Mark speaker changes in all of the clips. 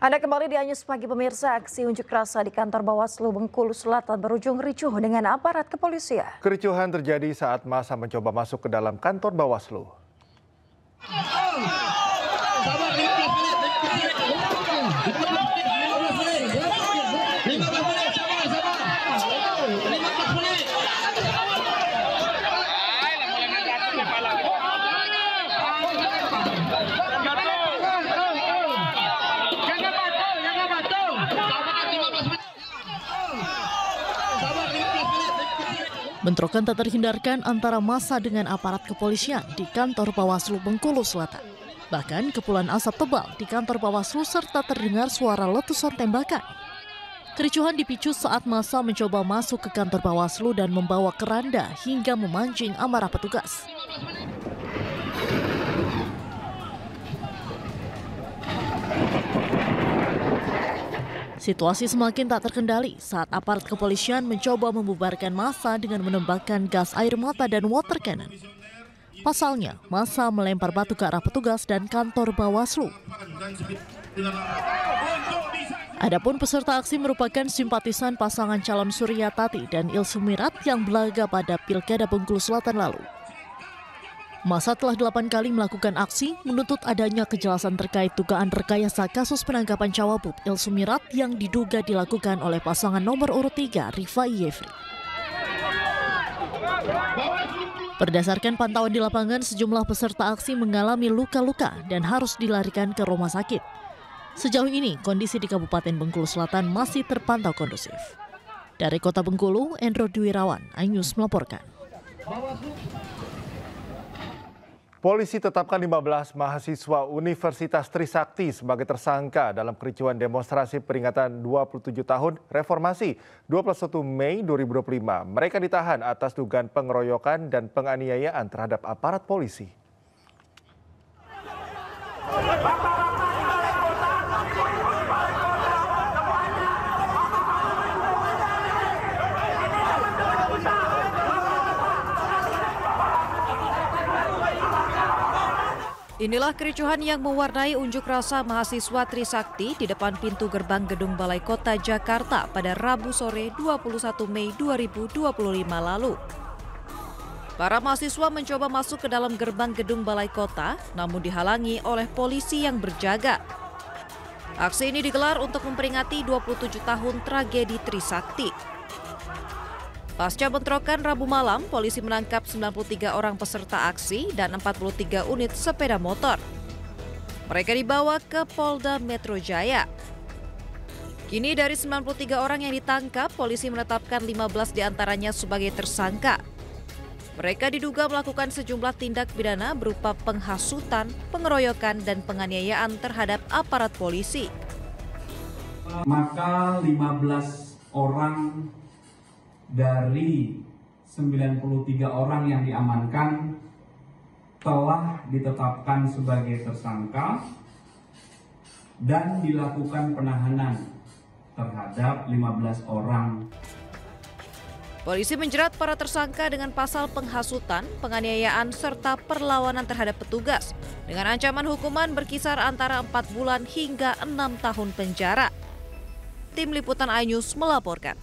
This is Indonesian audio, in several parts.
Speaker 1: Anda kembali di Anyus Pagi pemirsa. Aksi unjuk rasa di kantor Bawaslu Bengkulu Selatan berujung ricuh dengan aparat kepolisian.
Speaker 2: Kericuhan terjadi saat massa mencoba masuk ke dalam kantor Bawaslu.
Speaker 3: Bentrokan tak terhindarkan antara massa dengan aparat kepolisian di kantor Bawaslu Bengkulu Selatan. Bahkan kepulan asap tebal di kantor Bawaslu serta terdengar suara letusan tembakan. Kericuhan dipicu saat massa mencoba masuk ke kantor Bawaslu dan membawa keranda hingga memancing amarah petugas. Situasi semakin tak terkendali saat aparat kepolisian mencoba membubarkan massa dengan menembakkan gas air mata dan water cannon. Pasalnya, massa melempar batu ke arah petugas dan kantor Bawaslu. Adapun peserta aksi merupakan simpatisan pasangan calon Surya Tati dan Ilsu Mirat yang berlaga pada Pilkada Bengkulu Selatan lalu. Massa telah 8 kali melakukan aksi menuntut adanya kejelasan terkait dugaan rekayasa kasus penangkapan Cawagup Ilsu Mirat yang diduga dilakukan oleh pasangan nomor urut 3 Rifai Yefri. Berdasarkan pantauan di lapangan, sejumlah peserta aksi mengalami luka-luka dan harus dilarikan ke rumah sakit. Sejauh ini, kondisi di Kabupaten Bengkulu Selatan masih terpantau kondusif. Dari Kota Bengkulu, Endro Dwirawan, iNews melaporkan.
Speaker 2: Polisi tetapkan 15 mahasiswa Universitas Trisakti sebagai tersangka dalam kericuhan demonstrasi peringatan 27 tahun Reformasi 21 Mei 2025. Mereka ditahan atas dugaan pengeroyokan dan penganiayaan terhadap aparat polisi.
Speaker 4: Inilah kericuhan yang mewarnai unjuk rasa mahasiswa Trisakti di depan pintu gerbang Gedung Balai Kota Jakarta pada Rabu sore 21 Mei 2025 lalu. Para mahasiswa mencoba masuk ke dalam gerbang Gedung Balai Kota, namun dihalangi oleh polisi yang berjaga. Aksi ini digelar untuk memperingati 27 tahun tragedi Trisakti. Pasca bentrokan Rabu malam, polisi menangkap 93 orang peserta aksi dan 43 unit sepeda motor. Mereka dibawa ke Polda Metro Jaya. Kini dari 93 orang yang ditangkap, polisi menetapkan 15 diantaranya sebagai tersangka. Mereka diduga melakukan sejumlah tindak pidana berupa penghasutan, pengeroyokan, dan penganiayaan terhadap aparat polisi.
Speaker 5: Maka 15 orang dari 93 orang yang diamankan telah ditetapkan sebagai tersangka dan dilakukan penahanan terhadap 15 orang.
Speaker 4: Polisi menjerat para tersangka dengan pasal penghasutan, penganiayaan, serta perlawanan terhadap petugas dengan ancaman hukuman berkisar antara 4 bulan hingga 6 tahun penjara. Tim Liputan iNews melaporkan.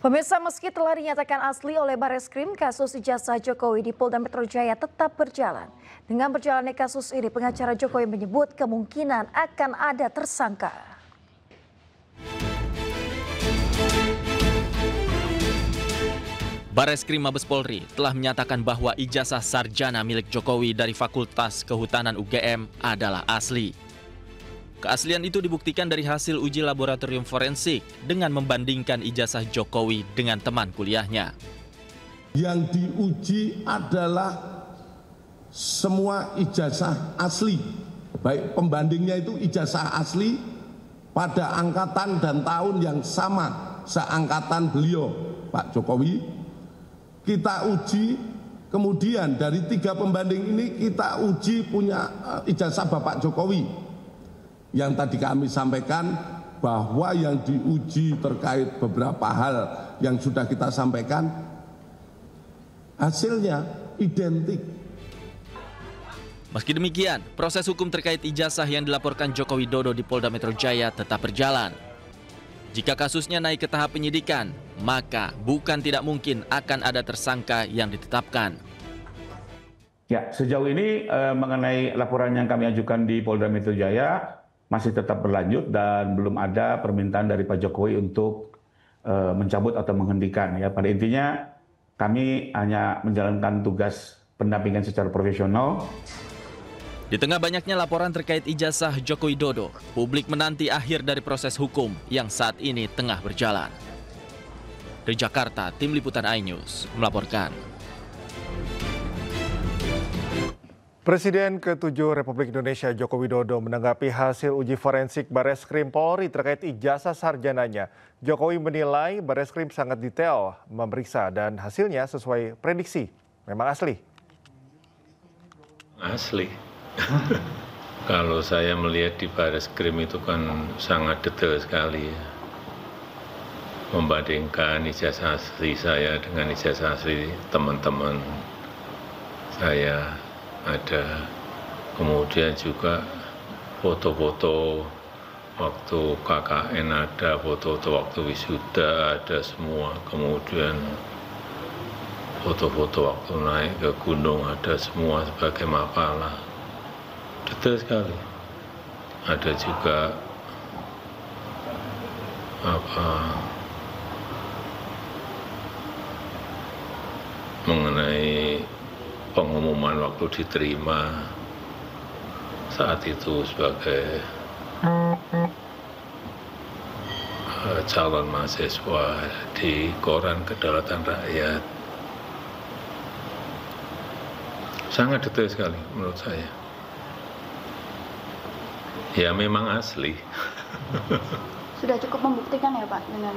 Speaker 1: Pemirsa, meski telah dinyatakan asli oleh Bareskrim, kasus ijazah Jokowi di Polda Metro Jaya tetap berjalan. Dengan berjalannya kasus ini, pengacara Jokowi menyebut kemungkinan akan ada tersangka.
Speaker 6: Bareskrim Mabes Polri telah menyatakan bahwa ijazah sarjana milik Jokowi dari Fakultas Kehutanan UGM adalah asli. Keaslian itu dibuktikan dari hasil uji laboratorium forensik dengan membandingkan ijazah Jokowi dengan teman kuliahnya.
Speaker 7: Yang diuji adalah semua ijazah asli, baik pembandingnya itu ijazah asli pada angkatan dan tahun yang sama seangkatan beliau, Pak Jokowi. Kita uji, kemudian dari 3 pembanding ini kita uji punya ijazah Bapak Jokowi. Yang tadi kami sampaikan bahwa yang diuji terkait beberapa hal yang sudah kita sampaikan, hasilnya identik.
Speaker 6: Meski demikian, proses hukum terkait ijazah yang dilaporkan Joko Widodo di Polda Metro Jaya tetap berjalan. Jika kasusnya naik ke tahap penyidikan, maka bukan tidak mungkin akan ada tersangka yang ditetapkan.
Speaker 8: Ya, sejauh ini mengenai laporan yang kami ajukan di Polda Metro Jaya masih tetap berlanjut dan belum ada permintaan dari Pak Jokowi untuk mencabut atau menghentikan. Ya, pada intinya kami hanya menjalankan tugas pendampingan secara profesional.
Speaker 6: Di tengah banyaknya laporan terkait ijazah Joko Widodo, publik menanti akhir dari proses hukum yang saat ini tengah berjalan. Dari Jakarta, Tim Liputan iNews melaporkan.
Speaker 2: Presiden ke-7 Republik Indonesia Joko Widodo menanggapi hasil uji forensik Bareskrim Polri terkait ijazah sarjananya. Jokowi menilai Bareskrim sangat detail memeriksa dan hasilnya sesuai prediksi. Memang asli.
Speaker 9: Asli. Kalau saya melihat di Bareskrim itu kan sangat detail sekali ya. Membandingkan ijazah asli saya dengan ijazah asli teman-teman saya ada. Kemudian juga foto-foto waktu KKN ada, foto-foto waktu wisuda ada semua. Kemudian foto-foto waktu naik ke gunung ada semua sebagai mapalah. Detail sekali. Ada juga mengenai pengumuman waktu diterima saat itu sebagai calon mahasiswa di Koran Kedaulatan Rakyat. Sangat detail sekali menurut saya. Ya memang asli.
Speaker 10: Sudah cukup membuktikan ya Pak dengan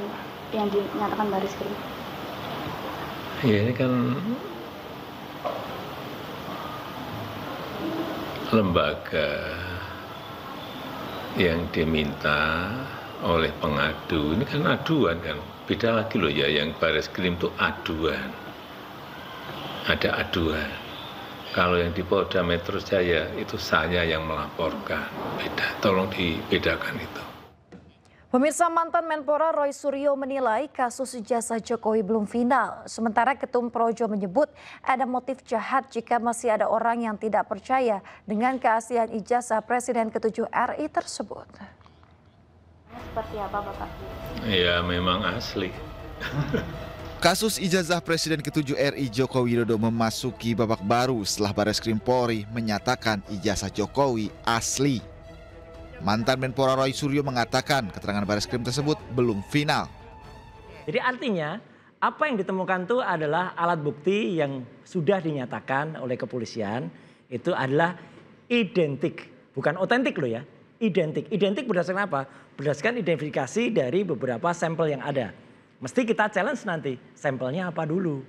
Speaker 10: yang dinyatakan Bareskrim?
Speaker 9: Ya ini kan lembaga yang diminta oleh pengadu. Ini kan aduan kan. Beda lagi loh ya, yang Bareskrim itu aduan. Ada aduan. Kalau yang di Polda Metro Jaya itu saya yang melaporkan. Beda, tolong dibedakan itu.
Speaker 1: Pemirsa, mantan Menpora Roy Suryo menilai kasus ijazah Jokowi belum final. Sementara Ketum Projo menyebut ada motif jahat jika masih ada orang yang tidak percaya dengan keaslian ijazah Presiden ke-7 RI tersebut.
Speaker 10: Seperti apa Bapak?
Speaker 9: Ya memang asli.
Speaker 11: Kasus ijazah Presiden ke-7 RI Joko Widodo memasuki babak baru setelah Bareskrim Polri menyatakan ijazah Jokowi asli. Mantan Menpora Roy Suryo mengatakan keterangan Bareskrim tersebut belum final.
Speaker 12: Jadi artinya apa yang ditemukan itu adalah alat bukti yang sudah dinyatakan oleh kepolisian itu adalah identik, bukan otentik loh ya, identik. Identik berdasarkan apa? Berdasarkan identifikasi dari beberapa sampel yang ada. Mesti kita challenge nanti, sampelnya apa dulu.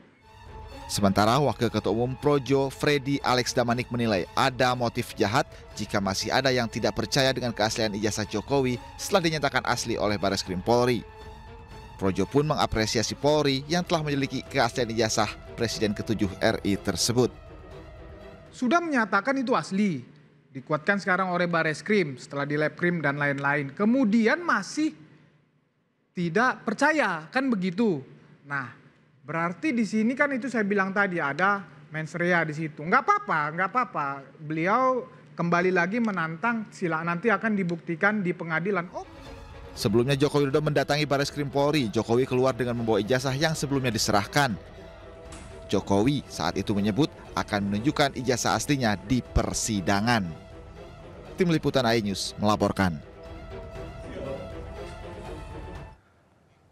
Speaker 11: Sementara Wakil Ketua Umum Projo, Freddy Alex Damanik menilai ada motif jahat jika masih ada yang tidak percaya dengan keaslian ijazah Jokowi setelah dinyatakan asli oleh Bareskrim Polri. Projo pun mengapresiasi Polri yang telah menyelidiki keaslian ijazah Presiden ke-7 RI tersebut.
Speaker 13: Sudah menyatakan itu asli, dikuatkan sekarang oleh Bareskrim setelah di Labkrim dan lain-lain. Kemudian masih tidak percaya, kan begitu. Nah, berarti di sini kan itu saya bilang tadi ada mens rea di situ. Nggak apa-apa. Beliau kembali lagi menantang, nanti akan dibuktikan di pengadilan.
Speaker 11: Sebelumnya Joko Widodo mendatangi Bareskrim Polri. Jokowi keluar dengan membawa ijazah yang sebelumnya diserahkan. Jokowi saat itu menyebut akan menunjukkan ijazah aslinya di persidangan. Tim Liputan iNews melaporkan.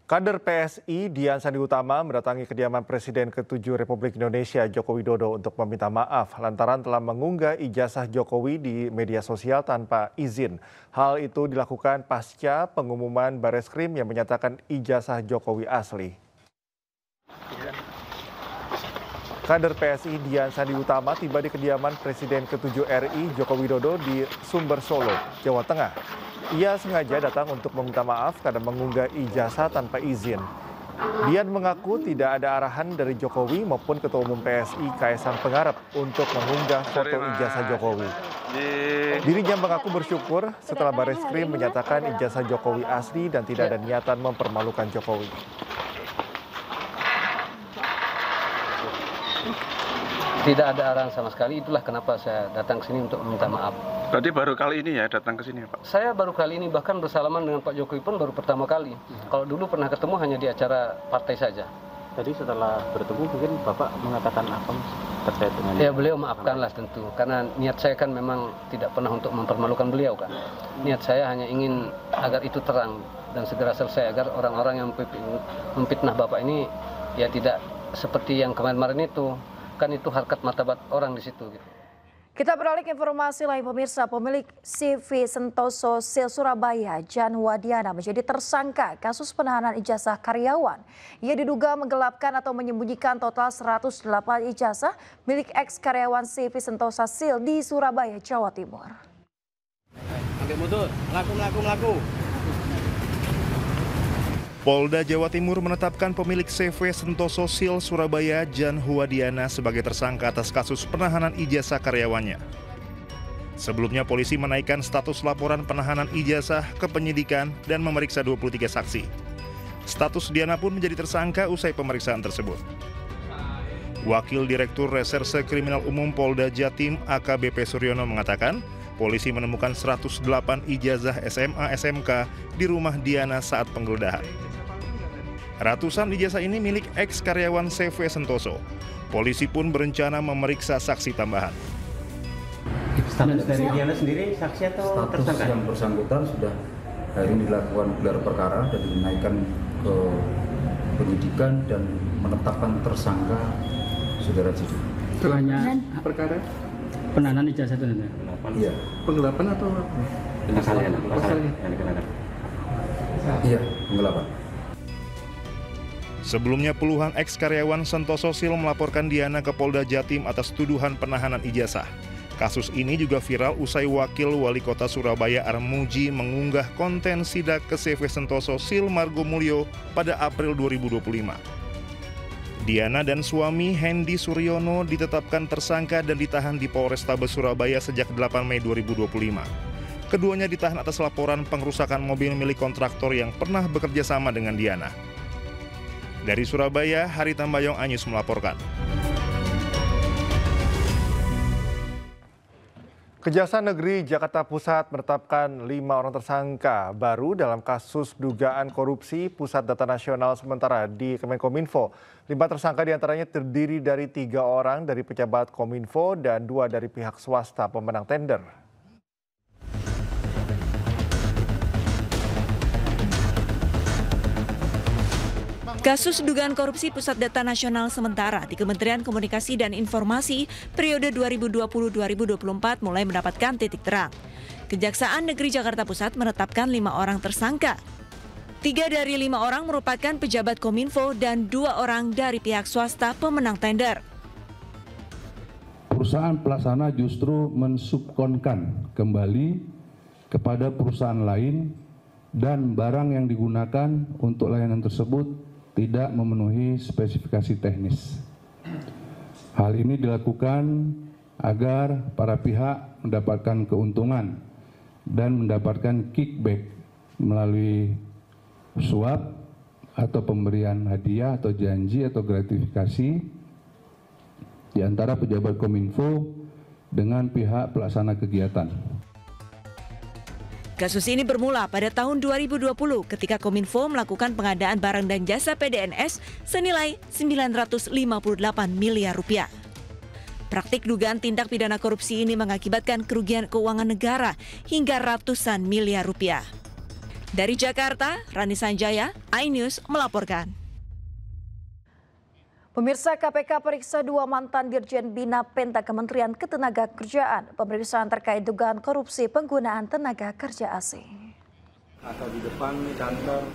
Speaker 2: Kader PSI Dian Sandi Utama mendatangi kediaman Presiden ke-7 Republik Indonesia Joko Widodo untuk meminta maaf lantaran telah mengunggah ijazah Jokowi di media sosial tanpa izin. Hal itu dilakukan pasca pengumuman Bareskrim yang menyatakan ijazah Jokowi asli. Kader PSI Dian Sandi Utama tiba di kediaman Presiden ke-7 RI Joko Widodo di Sumber Solo, Jawa Tengah. Ia sengaja datang untuk meminta maaf karena mengunggah ijazah tanpa izin. Dian mengaku tidak ada arahan dari Jokowi maupun Ketua Umum PSI Kaisang Pangarep untuk mengunggah foto ijazah Jokowi. Dirinya mengaku bersyukur setelah Bareskrim menyatakan ijazah Jokowi asli dan tidak ada niatan mempermalukan Jokowi.
Speaker 14: Tidak ada arahan sama sekali, itulah kenapa saya datang ke sini untuk meminta maaf.
Speaker 15: Berarti baru kali ini ya datang ke sini, Pak?
Speaker 14: Saya baru kali ini, bahkan bersalaman dengan Pak Jokowi pun baru pertama kali. Kalau dulu pernah ketemu hanya di acara partai saja.
Speaker 16: Tadi setelah bertemu mungkin Bapak mengatakan apa terkait dengan...
Speaker 14: Ya beliau maafkanlah tentu, karena niat saya kan memang tidak pernah untuk mempermalukan beliau kan. Niat saya hanya ingin agar itu terang dan segera selesai, agar orang-orang yang memfitnah Bapak ini ya tidak seperti yang kemarin-kemarin itu. Kan itu harkat martabat orang di situ gitu.
Speaker 1: Kita beralih ke informasi lain pemirsa, pemilik CV Sentosa Sil Surabaya Jan Wadiana menjadi tersangka kasus penahanan ijazah karyawan. Ia diduga menggelapkan atau menyembunyikan total 108 ijazah milik ex karyawan CV Sentosa Sil di Surabaya, Jawa Timur.
Speaker 17: Ambil mundur, melaku.
Speaker 18: Polda Jawa Timur menetapkan pemilik CV Sentosa Sil Surabaya Jan Wadiana sebagai tersangka atas kasus penahanan ijazah karyawannya. Sebelumnya polisi menaikkan status laporan penahanan ijazah ke penyidikan dan memeriksa 23 saksi. Status Diana pun menjadi tersangka usai pemeriksaan tersebut. Wakil Direktur Reserse Kriminal Umum Polda Jatim AKBP Suryono mengatakan, polisi menemukan 108 ijazah SMA SMK di rumah Diana saat penggeledahan. Ratusan ijazah ini milik ex karyawan CV Sentosa. Polisi pun berencana memeriksa saksi tambahan.
Speaker 16: Status dari Diana sendiri saksi atau tersangka?
Speaker 19: Yang bersangkutan sudah hari ini dilakukan gelar perkara dan dinaikkan ke penyidikan dan menetapkan tersangka saudara Cidu.
Speaker 16: Setelahnya perkara penahanan ijazah itu nanti?
Speaker 19: Iya.
Speaker 16: Penggelapan atau apa? Pasal yang dikenakan?
Speaker 19: Iya, penggelapan.
Speaker 18: Sebelumnya puluhan ex karyawan Sentosa Sil melaporkan Diana ke Polda Jatim atas tuduhan penahanan ijazah. Kasus ini juga viral usai Wakil Wali Kota Surabaya Armuji mengunggah konten sidak ke CV Sentosa Sil Margomulyo pada April 2025. Diana dan suami Hendy Suryono ditetapkan tersangka dan ditahan di Polrestabes Surabaya sejak 8 Mei 2025. Keduanya ditahan atas laporan pengrusakan mobil milik kontraktor yang pernah bekerja sama dengan Diana. Dari Surabaya, Hari Tambayong Anyus melaporkan.
Speaker 2: Kejaksaan Negeri Jakarta Pusat menetapkan 5 orang tersangka baru dalam kasus dugaan korupsi Pusat Data Nasional sementara di Kemenkominfo. 5 tersangka diantaranya terdiri dari 3 orang dari pejabat Kominfo dan 2 dari pihak swasta pemenang tender.
Speaker 4: Kasus dugaan korupsi Pusat Data Nasional sementara di Kementerian Komunikasi dan Informasi periode 2020-2024 mulai mendapatkan titik terang. Kejaksaan Negeri Jakarta Pusat menetapkan 5 orang tersangka. 3 dari 5 orang merupakan pejabat Kominfo dan 2 orang dari pihak swasta pemenang tender.
Speaker 20: Perusahaan pelaksana justru mensubkonkan kembali kepada perusahaan lain dan barang yang digunakan untuk layanan tersebut tidak memenuhi spesifikasi teknis. Hal ini dilakukan agar para pihak mendapatkan keuntungan dan mendapatkan kickback melalui suap atau pemberian hadiah atau janji atau gratifikasi di antara pejabat Kominfo dengan pihak pelaksana kegiatan.
Speaker 4: Kasus ini bermula pada tahun 2020 ketika Kominfo melakukan pengadaan barang dan jasa PDNS senilai 958 miliar rupiah. Praktik dugaan tindak pidana korupsi ini mengakibatkan kerugian keuangan negara hingga ratusan miliar rupiah. Dari Jakarta, Rani Sanjaya, iNews melaporkan.
Speaker 1: Pemirsa, KPK periksa 2 mantan Dirjen Bina Penta Kementerian Ketenagakerjaan. Pemeriksaan terkait dugaan korupsi penggunaan tenaga kerja asing.
Speaker 19: Atau di depan kantor.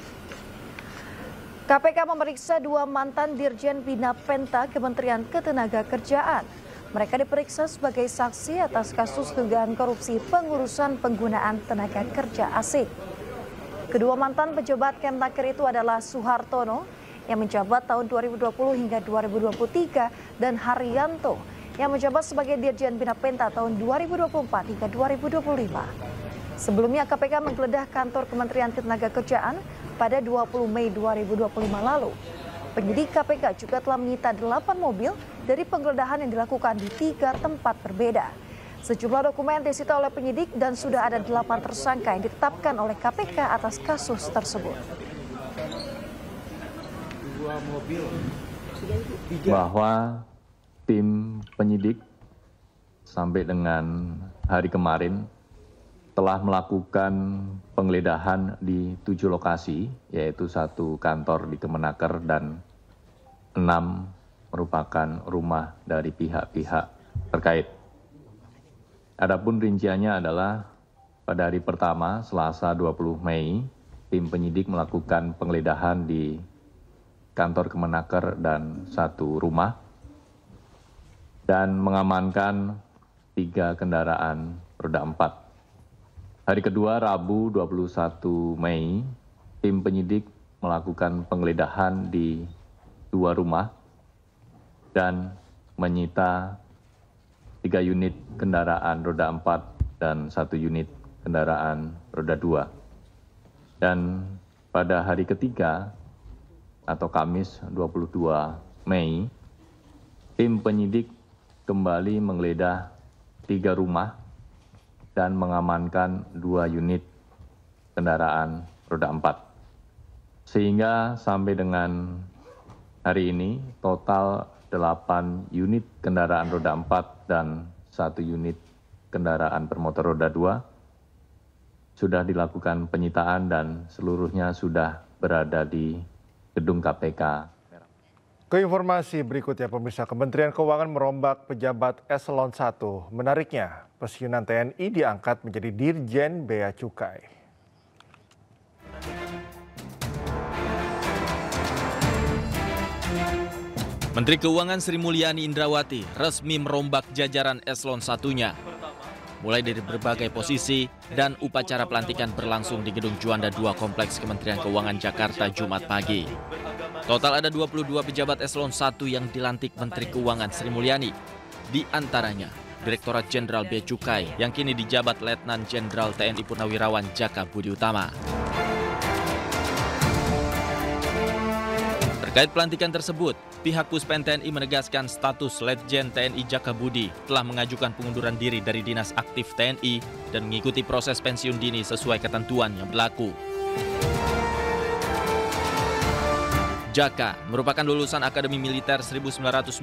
Speaker 1: KPK memeriksa 2 mantan Dirjen Bina Penta Kementerian Ketenagakerjaan. Mereka diperiksa sebagai saksi atas kasus dugaan korupsi pengurusan penggunaan tenaga kerja asing. Kedua mantan pejabat Kemnaker itu adalah Suhartono, yang menjabat tahun 2020 hingga 2023 dan Haryanto yang menjabat sebagai Dirjen Bina Penta tahun 2024 hingga 2025. Sebelumnya KPK menggeledah kantor Kementerian Ketenagakerjaan pada 20 Mei 2025 lalu. Penyidik KPK juga telah menyita 8 mobil dari penggeledahan yang dilakukan di 3 tempat berbeda. Sejumlah dokumen disita oleh penyidik dan sudah ada 8 tersangka yang ditetapkan oleh KPK atas kasus tersebut.
Speaker 21: Bahwa tim penyidik sampai dengan hari kemarin telah melakukan penggeledahan di 7 lokasi, yaitu 1 kantor di Kemenaker dan 6 merupakan rumah dari pihak-pihak terkait. Adapun rinciannya adalah pada hari pertama, Selasa 20 Mei, tim penyidik melakukan penggeledahan di kantor Kemenaker dan 1 rumah dan mengamankan 3 kendaraan roda 4. Hari kedua, Rabu 21 Mei, tim penyidik melakukan penggeledahan di 2 rumah dan menyita 3 unit kendaraan roda 4 dan 1 unit kendaraan roda 2. Dan pada hari ketiga atau Kamis 22 Mei, tim penyidik kembali menggeledah 3 rumah dan mengamankan 2 unit kendaraan roda 4. Sehingga sampai dengan hari ini total 8 unit kendaraan roda 4 dan 1 unit kendaraan bermotor roda 2 sudah dilakukan penyitaan dan seluruhnya sudah berada di gedung KPK.
Speaker 2: Ke informasi berikutnya, pemirsa, Kementerian Keuangan merombak pejabat eselon 1. Menariknya, pensiunan TNI diangkat menjadi Dirjen Bea Cukai.
Speaker 6: Menteri Keuangan Sri Mulyani Indrawati resmi merombak jajaran eselon 1-nya. Mulai dari berbagai posisi dan upacara pelantikan berlangsung di Gedung Juanda 2 Kompleks Kementerian Keuangan Jakarta Jumat pagi. Total ada 22 pejabat eselon 1 yang dilantik Menteri Keuangan Sri Mulyani. Di antaranya Direktorat Jenderal Bea Cukai yang kini dijabat Letnan Jenderal TNI Purnawirawan Jaka Budi Utama. Terkait pelantikan tersebut, pihak Puspen TNI menegaskan status Letjen TNI Jaka Budi telah mengajukan pengunduran diri dari Dinas Aktif TNI dan mengikuti proses pensiun dini sesuai ketentuan yang berlaku. Jaka merupakan lulusan Akademi Militer 1990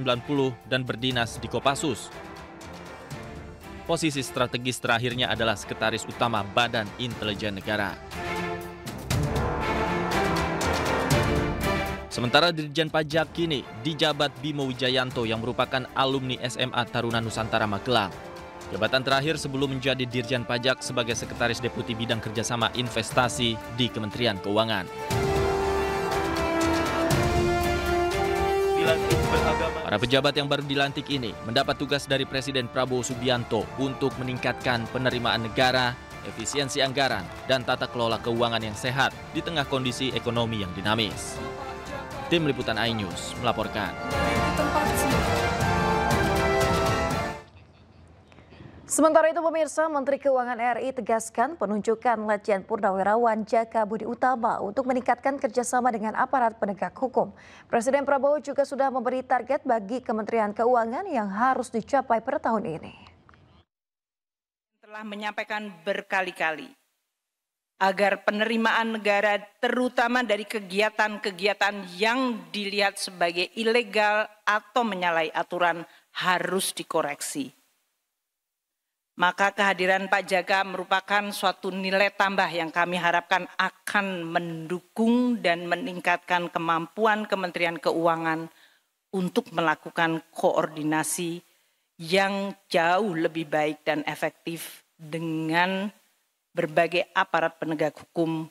Speaker 6: dan berdinas di Kopassus. Posisi strategis terakhirnya adalah Sekretaris Utama Badan Intelijen Negara. Sementara Dirjen Pajak kini dijabat Bimo Wijayanto yang merupakan alumni SMA Taruna Nusantara Magelang. Jabatan terakhir sebelum menjadi Dirjen Pajak sebagai Sekretaris Deputi Bidang Kerjasama Investasi di Kementerian Keuangan. Para pejabat yang baru dilantik ini mendapat tugas dari Presiden Prabowo Subianto untuk meningkatkan penerimaan negara, efisiensi anggaran, dan tata kelola keuangan yang sehat di tengah kondisi ekonomi yang dinamis. Tim Liputan iNews melaporkan.
Speaker 1: Sementara itu pemirsa, Menteri Keuangan RI tegaskan penunjukan Letjen Purnawirawan Jaka Budi Utama untuk meningkatkan kerjasama dengan aparat penegak hukum. Presiden Prabowo juga sudah memberi target bagi Kementerian Keuangan yang harus dicapai per tahun ini.
Speaker 22: Telah menyampaikan berkali-kali agar penerimaan negara terutama dari kegiatan-kegiatan yang dilihat sebagai ilegal atau menyalahi aturan harus dikoreksi. Maka kehadiran Pak Jaka merupakan suatu nilai tambah yang kami harapkan akan mendukung dan meningkatkan kemampuan Kementerian Keuangan untuk melakukan koordinasi yang jauh lebih baik dan efektif dengan berbagai aparat penegak hukum